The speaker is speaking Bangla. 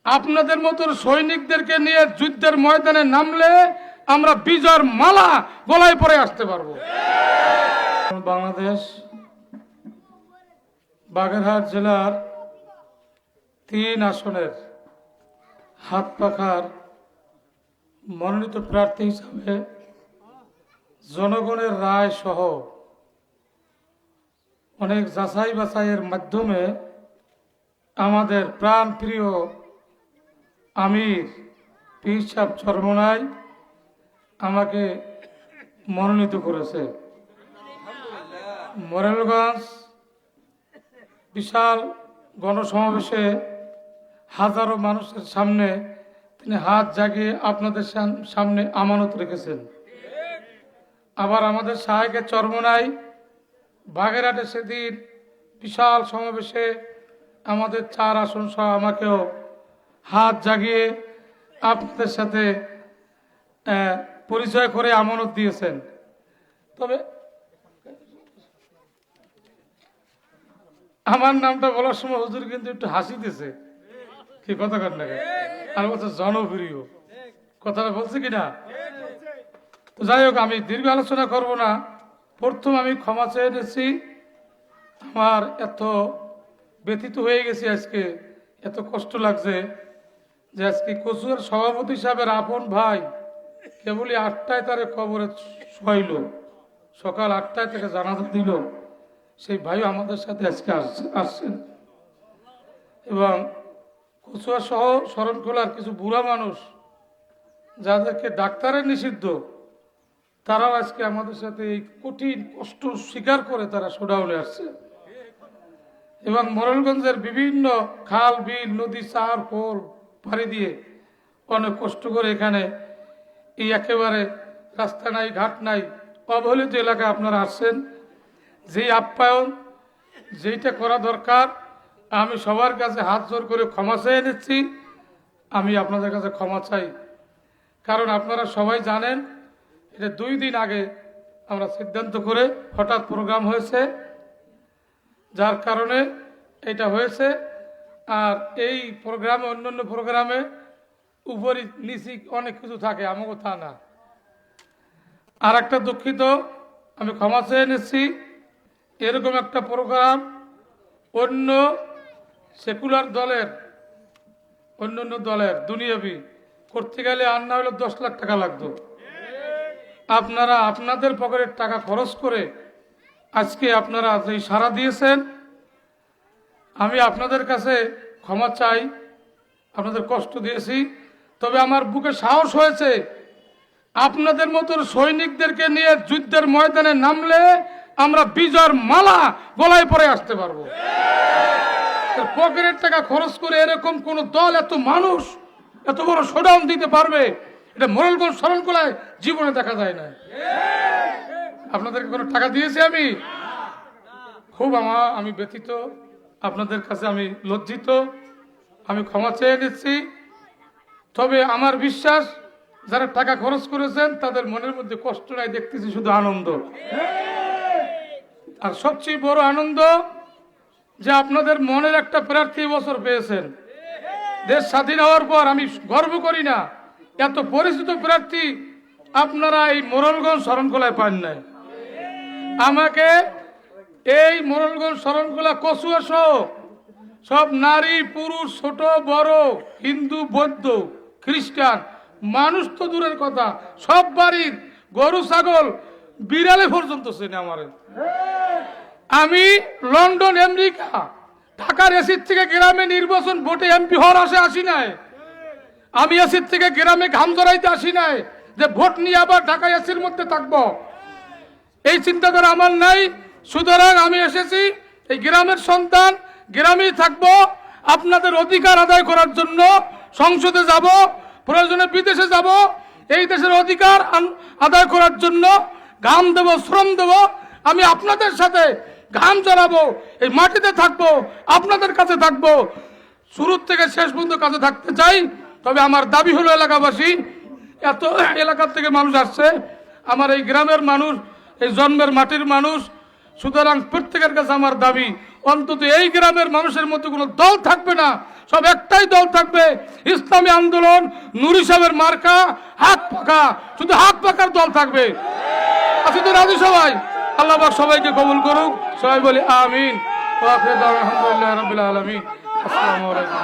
আপনাদের মতো সৈনিকদেরকে নিয়ে যুদ্ধের ময়দানে নামলে আমরা বিজয়ের মালা গলায় পরে আসতে পারবো। বাংলাদেশ বাগেরহাট জেলার 3 আসনের হাত পাখার মনোনীত প্রার্থী হিসাবে জনগণের রায় সহ অনেক যাচাই বাছাইয়ের মাধ্যমে আমাদের প্রাণ প্রিয় আমির পীর সাহেব চরমনাই আমাকে মনোনীত করেছে। মোরেলগঞ্জ বিশাল গণসমাবেশে হাজারো মানুষের সামনে তিনি হাত জাগিয়ে আপনাদের সামনে আমানত রেখেছেন। আবার আমাদের সাহেকে চরমনাই বাগেরহাটে সেদিন বিশাল সমাবেশে আমাদের 4 আসন সহ আমাকেও হাত জাগিয়ে আপনাদের সাথে পরিচয় করে আমানত দিয়েছেন। তবে আমার নামটা বলার সময় হুজুর কিন্তু একটু হাসি দিয়েছে, কি কথা কর না, আর বলছে জনপ্রিয়, কথাটা বলছে কিনা। তো যাই হোক, আমি দীর্ঘ আলোচনা করব না। প্রথম আমি ক্ষমা চেয়ে নিচ্ছি, আমার এত ব্যথিত হয়ে গেছি আজকে, এত কষ্ট লাগছে যে আজকে কচুয়ার সভাপতি সাহেবের আপন ভাই কেবলই 8টায় তার কবরে শোয়াইল, সকাল 8টায় থেকে জানাজা দিল। সেই ভাই আমাদের সাথে আজকে আসছেন এবং কচুয়া সহ শরণখোলার কিছু বুড়া মানুষ যাদেরকে ডাক্তারের নিষিদ্ধ, তারাও আজকে আমাদের সাথে এই কঠিন কষ্ট স্বীকার করে তারা শোডাউনে আসছে এবং মোরেলগঞ্জের বিভিন্ন খাল বিল নদী চার পোল পাড়ি দিয়ে অনেক কষ্ট করে এখানে এই একেবারে রাস্তা নাই ঘাট নাই অবহেলিত এলাকায় আপনারা আসছেন। যেই আপ্যায়ন যেইটা করা দরকার, আমি সবার কাছে হাত জোর করে ক্ষমা চেয়ে নিচ্ছি। আমি আপনাদের কাছে ক্ষমা চাই, কারণ আপনারা সবাই জানেন এটা 2 দিন আগে আমরা সিদ্ধান্ত করে হঠাৎ প্রোগ্রাম হয়েছে, যার কারণে এটা হয়েছে। আর এই প্রোগ্রামে অন্যান্য প্রোগ্রামে উপরি নিচি অনেক কিছু থাকে, আমাকে তা না। আর একটা দুঃখিত, আমি ক্ষমা চেয়ে নিচ্ছি। এরকম একটা প্রোগ্রাম অন্য সেকুলার দলের অন্যান্য দলের দুনিয়াবি করতে গেলে আর না হলে 10 লাখ টাকা লাগতো। আপনারা আপনাদের পকেটের টাকা খরচ করে আজকে আপনারা যেই সাড়া দিয়েছেন, আমি আপনাদের কাছে ক্ষমা চাই, আপনাদের কষ্ট দিয়েছি। তবে আমার বুকে সাহস হয়েছে, আপনাদের মতো সৈনিকদেরকে নিয়ে যুদ্ধের ময়দানে নামলে আমরা বিজয়ের মালা গলায় পরে আসতে পারবো। পকেটের টাকা খরচ করে এরকম কোন দল, এত মানুষ এত বড় শোডাউন দিতে পারবে, এটা মোরেলগঞ্জ শরণখোলায় জীবনে দেখা যায় না। আপনাদেরকে কোনো টাকা দিয়েছি আমি? খুব আমি ব্যথিত, আপনাদের কাছে আমি লজ্জিত, আমি ক্ষমা চেয়ে নিচ্ছি। তবে আমার বিশ্বাস, যারা টাকা খরচ করেছেন তাদের মনের মধ্যে কষ্ট নাই, দেখতেছি শুধু আনন্দ। আর সবচেয়ে বড় আনন্দ যে আপনাদের মনের একটা প্রার্থী বছর পেয়েছেন। দেশ স্বাধীন হওয়ার পর আমি গর্ব করি না, এত পরিচিত প্রার্থী আপনারা এই মোরেলগঞ্জ শরণখোলায় পান নাই। আমাকে এই মোরেলগঞ্জ শরণখোলা কচুয়া সহ সব নারী পুরুষ ছোট বড় হিন্দু বৌদ্ধ খ্রিস্টান মানুষ তো দূরের কথা, সব বাড়ির গরু ছাগল বিড়ালে পর্যন্ত চেনে আমারে। আমি লন্ডন আমেরিকা ঢাকার এসির থেকে গ্রামে নির্বাচন ভোটে এমপি হওয়ার আশে আসি নাই। আমি এসির থেকে গ্রামে ঘাম জড়াইতে আসি নাই যে ভোট নিয়ে আবার ঢাকা এসির মধ্যে থাকবো, এই চিন্তাধারা আমার নাই। সুতরাং আমি এসেছি এই গ্রামের সন্তান, গ্রামেই থাকবো, আপনাদের অধিকার আদায় করার জন্য সংসদে যাব, প্রয়োজনে বিদেশে যাব, এই দেশের অধিকার আদায় করার জন্য ঘাম দেব, শ্রম দেব। আমি আপনাদের সাথে ঘাম জড়াবো, এই মাটিতে থাকবো, আপনাদের কাছে থাকবো, শুরু থেকে শেষ পর্যন্ত কাছে থাকতে চাই। তবে আমার দাবি হলো, এলাকাবাসী, এত এলাকার থেকে মানুষ আসছে, আমার এই গ্রামের মানুষ, এই জন্মের মাটির মানুষ, সুতরাং প্রত্যেকের কাছে আমার দাবি অন্তত এই গ্রামের মানুষের মধ্যে কোনো দল থাকবে না, সব একটাই দল থাকবে, ইসলামী আন্দোলন, নুরি সাহেবের মার্কা, হাত পাকা, শুধু হাত পাকার দল থাকবে। আচ্ছা তো রাজি সবাই? আল্লাহ পাক সবাইকে কবুল করুক, সবাই বলি আমিন। ওয়া আখিরু দাওয়ানা আলহামদুলিল্লাহি রাব্বিল আলামিন। আসসালামু আলাইকুম।